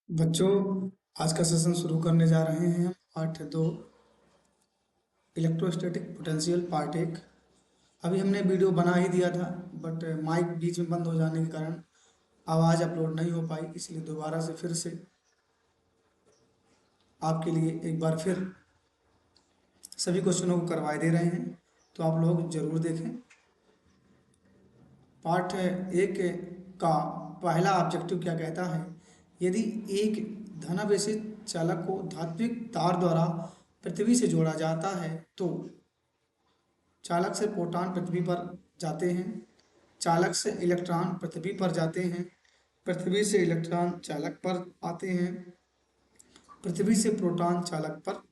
बच्चों, आज का सेशन शुरू करने जा रहे हैं हम पाठ 2 इलेक्ट्रोस्टैटिक पोटेंशियल पार्ट 1। अभी हमने वीडियो बना ही दिया था, बट माइक बीच में बंद हो जाने के कारण आवाज़ अपलोड नहीं हो पाई, इसलिए दोबारा से फिर से आपके लिए एक बार फिर सभी क्वेश्चनों को करवाए दे रहे हैं, तो आप लोग जरूर देखें। पाठ 1 का पहला ऑब्जेक्टिव क्या कहता है? यदि एक धनावेशित चालक को धात्विक तार द्वारा पृथ्वी से जोड़ा जाता है तो चालक से प्रोटॉन पृथ्वी पर जाते हैं, चालक से इलेक्ट्रॉन पृथ्वी पर जाते हैं, पृथ्वी से इलेक्ट्रॉन चालक पर आते हैं, पृथ्वी से प्रोटॉन चालक पर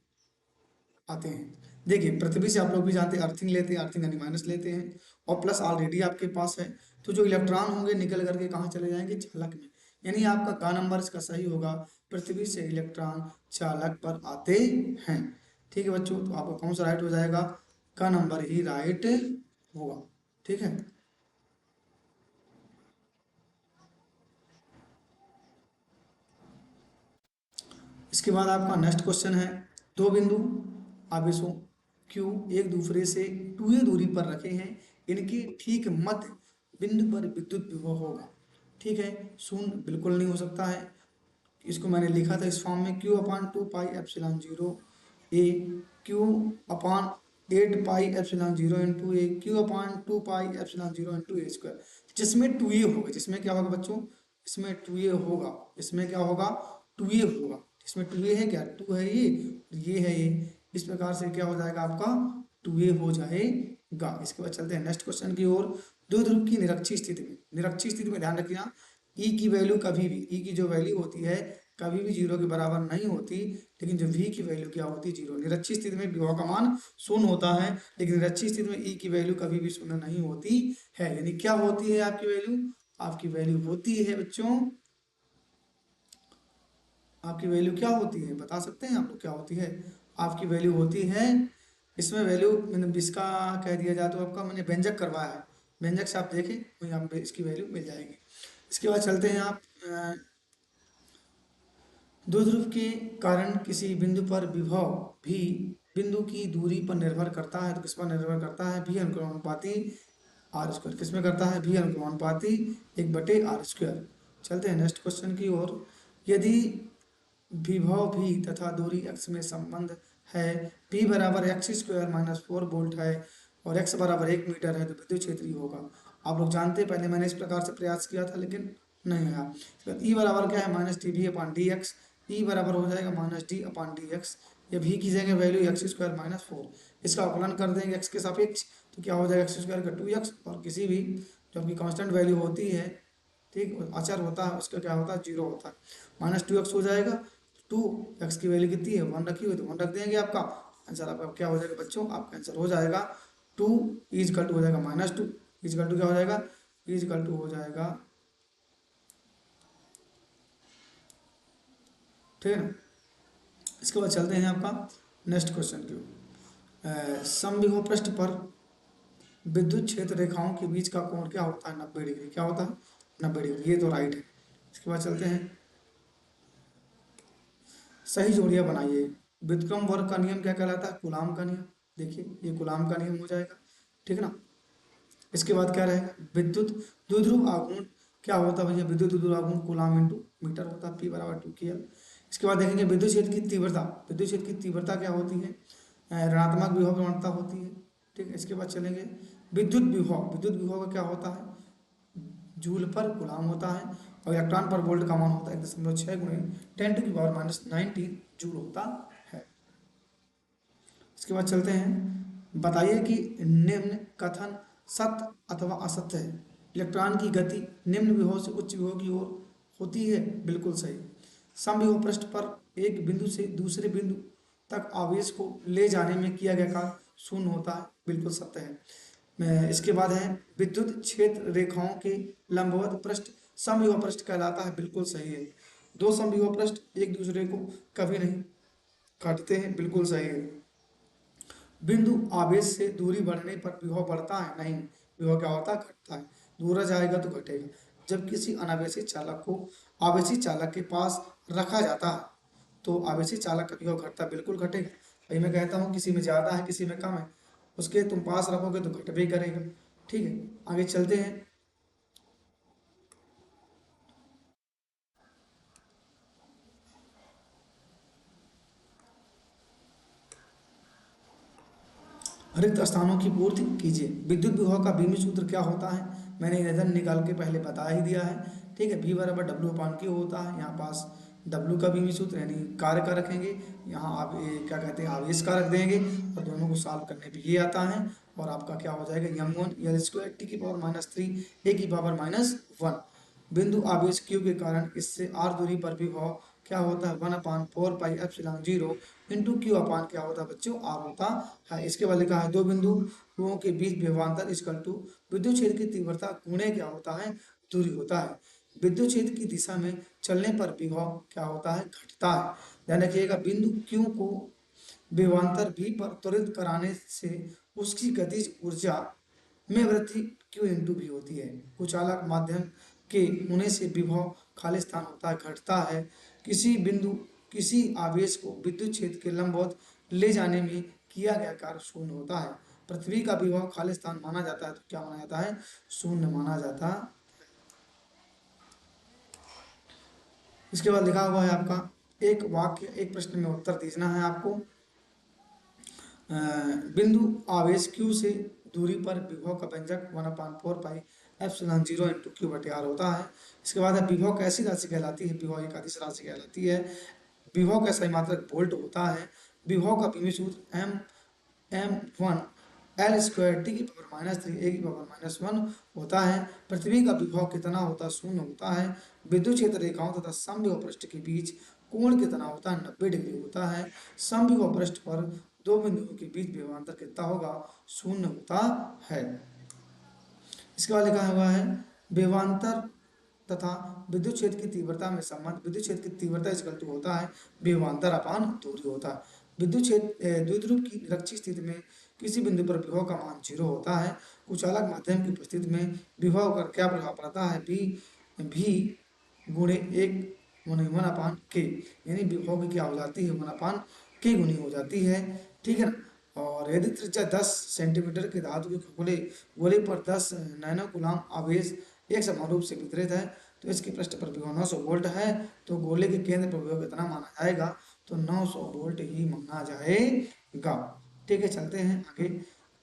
आते हैं। देखिए, पृथ्वी से आप लोग भी जानते हैं अर्थिंग लेते हैं, अर्थिंग यानी माइनस लेते हैं, और प्लस ऑलरेडी आपके पास है, तो जो इलेक्ट्रॉन होंगे निकल करके कहाँ चले जाएंगे? चालक में। यानी आपका का नंबर इसका सही होगा, पृथ्वी से इलेक्ट्रॉन चालक पर आते हैं। ठीक है बच्चों, तो आपका कौन सा राइट हो जाएगा? का नंबर ही राइट होगा। ठीक है। इसके बाद आपका नेक्स्ट क्वेश्चन है, दो बिंदु आवेशों Q एक दूसरे से 2a दूरी पर रखे हैं, इनके ठीक मध्य बिंदु पर विद्युत विभव होगा। ठीक है, शून्य बिल्कुल नहीं हो सकता है। इसको मैंने लिखा था इस फॉर्म में, Q अपान 2 पाई एप्सिलॉन 0 ए, Q अपान 8 पाई एप्सिलॉन 0 इंटू ए, Q अपान 2 पाई एप्सिलॉन 0 इंटू ए स्क्वायर, जिसमें 2a होगा। जिसमें क्या होगा बच्चों? इसमें 2a होगा। इसमें क्या होगा? 2a होगा। इसमें 2a है क्या? 2 है ये, और ये है ये। इस प्रकार से क्या हो जाएगा आपका? 2a हो जाएगा। इसके बाद चलते हैं नेक्स्ट क्वेश्चन की ओर। दो ध्रुव की निरक्षीय स्थिति में, निरक्षीय स्थिति में ध्यान रखना, ई की वैल्यू कभी भी, ई की जो वैल्यू होती है कभी भी 0 के बराबर नहीं होती, लेकिन जो वी की वैल्यू क्या होती है? 0। निरक्षीय स्थिति में विभव का मान शून्य होता है, लेकिन निरक्षीय स्थिति में ई की वैल्यू कभी भी शून्य नहीं होती है। यानी क्या होती है आपकी वैल्यू? आपकी वैल्यू होती है बच्चों, आपकी वैल्यू क्या होती है? बता सकते हैं आप लोग क्या होती है? आपकी वैल्यू होती है, इसमें वैल्यू मैंने इसका कह दिया जाए तो आपका मैंने व्यंजक करवाया है, व्यंजक से आप देखें वहीं आप इसकी वैल्यू मिल जाएगी। इसके बाद चलते हैं आप, द्विध्रुव के कारण किसी बिंदु पर विभव भी बिंदु की दूरी पर निर्भर करता है, तो किस पर निर्भर करता है? भी अनुक्रमानुपाती आर स्क्वायर। किस में करता है? भी अनुक्रमानुपाती 1/r²। चलते हैं नेक्स्ट क्वेश्चन की ओर। यदि विभव भी तथा दूरी x में संबंध है, p बराबर x² - 4 वोल्ट है और x बराबर 1 मीटर है, तो विद्युत क्षेत्र E होगा। आप लोग जानते हैं, पहले मैंने इस प्रकार से प्रयास किया था लेकिन नहीं आया। ई बराबर क्या है? -dv/dx। ई बराबर हो जाएगा -d/dx। या भी की जगह वैल्यू x² - 4, इसका अवकलन कर देंगे x के सापेक्ष, तो क्या हो जाएगा? x² का 2x, और किसी भी जो आपकी कांस्टेंट वैल्यू होती है, ठीक, अचर होता है, उसका क्या होता है? 0 होता है। -2x हो जाएगा। 2x की वैल्यू कितनी है? 1 रखी हुई, तो 1 रख देंगे। आपका आंसर आपका क्या हो जाएगा बच्चों? आपका आंसर हो जाएगा 2 = हो जाएगा -2, = क्या हो जाएगा? = हो जाएगा, ठीक है ना। इसके बाद चलते हैं आपका नेक्स्ट क्वेश्चन की ओर। समविभव पृष्ठ पर विद्युत क्षेत्र रेखाओं के बीच का कोण क्या होता है? 90 डिग्री। क्या होता है? 90 डिग्री। ये तो राइट है। इसके बाद चलते हैं, सही जोड़ियां बनाइए। व्युत्क्रम वर्ग का नियम क्या कहलाता है? कूलाम का नियम। देखिए, ये कूलाम का नियम हो जाएगा, ठीक है ना। इसके बाद क्या रहेगा? विद्युत द्विध्रुव आघूर्ण क्या होता है भैया? विद्युत द्विध्रुव आघूर्ण कूलाम इंटू मीटर होता है, P बराबर 2 kL। इसके बाद देखेंगे विद्युत क्षेत्र की तीव्रता। विद्युत क्षेत्र की तीव्रता क्या होती है? ऋणात्मक विभव प्रवणता होती है, ठीक है। इसके बाद चलेंगे विद्युत विभव। विद्युत विभव का क्या होता है? जूल पर गुलाम होता है, और इलेक्ट्रॉन पर वोल्ट का मान होता है 1.6 गुणे 10⁻⁻⁹ जूल होता है। इसके बाद चलते हैं, बताइए कि निम्न कथन सत्य अथवा असत्य है। इलेक्ट्रॉन की गति निम्न विभव से उच्च विभव की ओर होती है, बिल्कुल सही। समविभव पृष्ठ पर एक बिंदु से दूसरे बिंदु तक आवेश को ले जाने में किया गया कार्य शून्य होता है, बिल्कुल सत्य है। इसके बाद है, विद्युत क्षेत्र रेखाओं के लंबवत पृष्ठ समविभव पृष्ठ कहलाता है, बिल्कुल सही है। दो समविभव पृष्ठ एक दूसरे को कभी नहीं काटते हैं, बिल्कुल सही है। बिंदु आवेश से दूरी बढ़ने पर विभव बढ़ता है? नहीं, विभव क्या होता है? घटता है। दूर जाएगा तो घटेगा। जब किसी अनावेशित चालक को आवेशित चालक के पास रखा जाता है तो आवेशी चालक का विभव घटता बिल्कुल घटेगा। भाई मैं कहता हूँ किसी में ज़्यादा है किसी में कम है, उसके तुम पास रखोगे तो घट भी करेगा। ठीक है, आगे चलते हैं। रिक्त स्थानों की पूर्ति कीजिए। विद्युत विभव का बीमी सूत्र क्या होता है, मैंने इधर निकाल के पहले बता ही दिया है। ठीक है, बी बराबर डब्ल्यू अपान क्यू होता है। यहाँ पास डब्ल्यू का बीमी सूत्र यानी कार्य का रखेंगे, यहाँ आप क्या कहते हैं आवेश का रख देंगे, और दोनों को सॉल्व करने पे ये आता है। और आपका क्या हो जाएगा, M one L square T की पावर -3 ए की पावर -1। बिंदु आवेश क्यू के कारण इससे आर दूरी पर विभव क्या होता है, 1/4 पाई एप्सिलॉन 0 इंटू क्यू अपान क्या होता है बच्चों, आर होता है। इसके बाद लिखा है दो बिंदुओं के बीच विभवांतर इक्वल टू विद्युत क्षेत्र की तीव्रता गुणे क्या होता है, दूरी होता है। विद्युत क्षेत्र की दिशा में चलने पर विभव क्या होता है, घटता है। ध्यान रखिएगा, बिंदु क्यू को विभवांतर भी पर त्वरित कराने से उसकी गतिज ऊर्जा में वृद्धि क्यू इंटू भी होती है। कुचालक माध्यम के होने से विभव खाली स्थान होता है, घटता है। किसी बिंदु किसी आवेश को विद्युत क्षेत्र के लंबवत ले जाने में किया गया कार्य शून्य होता है। पृथ्वी का विभव खाली स्थान माना जाता है तो क्या माना जाता है, शून्य माना जाता है। इसके बाद लिखा हुआ है आपका एक वाक्य, एक प्रश्न में उत्तर देना है आपको। बिंदु आवेश Q से दूरी पर विभव का व्यंजक 1/4 पाई एप्सिलॉन 0 इंटू क्यू बटे आर होता है। इसके बाद है विभव कैसी राशि कहलाती है, विभव एक अदिश राशि कहलाती है। विभव का सही वोल्ट होता है। विभव का पीवी सूत्र m1 एल स्क्वायर टी की पावर -3 ए की पावर -1 होता है। पृथ्वी का विभव कितना होता है, शून्य होता है। विद्युत क्षेत्र रेखाओं तथा समविभव पृष्ठ के बीच कोण कितना होता है, 90 डिग्री होता है। समविभव पृष्ठ पर दो बिंदुओं के बीच विभवांतर कितना होगा, शून्य होता है। इसके बाद लिखा हुआ है विभवांतर तथा विद्युत क्षेत्र की तीव्रता में संबंध। विद्युत क्षेत्र की तीव्रता इक्वल टू होता है विभवांतर अपान दूरी होता है। विद्युत क्षेत्र द्विध्रुव की निरक्षीय स्थिति में किसी बिंदु पर विभव का मान 0 होता है। कुचालक माध्यम की उपस्थिति में विभव का क्या प्रभाव पड़ता है, भी गुणे 1/1 यानी विभव की क्या हो जाती है, 1/k गुनी हो जाती है। ठीक है ना। और यदि त्रिज्या 10 सेंटीमीटर के धातु के गोले गोले पर 10 नैनो कूलाम आवेश एक समान रूप से वितरित है तो इसके पृष्ठ पर विभव 900 वोल्ट है, तो गोले के केंद्र पर विभव कितना माना जाएगा, तो 900 वोल्ट ही माना जाएगा। ठीक है, चलते हैं आगे।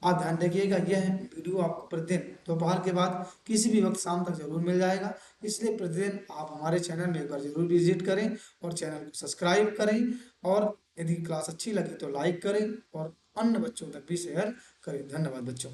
आप ध्यान रखिएगा, यह वीडियो आपको प्रतिदिन दोपहर के बाद किसी भी वक्त शाम तक जरूर मिल जाएगा। इसलिए प्रतिदिन आप हमारे चैनल में एक बार जरूर विजिट करें और चैनल को सब्सक्राइब करें, और यदि क्लास अच्छी लगी तो लाइक करें और अन्य बच्चों तक भी शेयर करें। धन्यवाद बच्चों।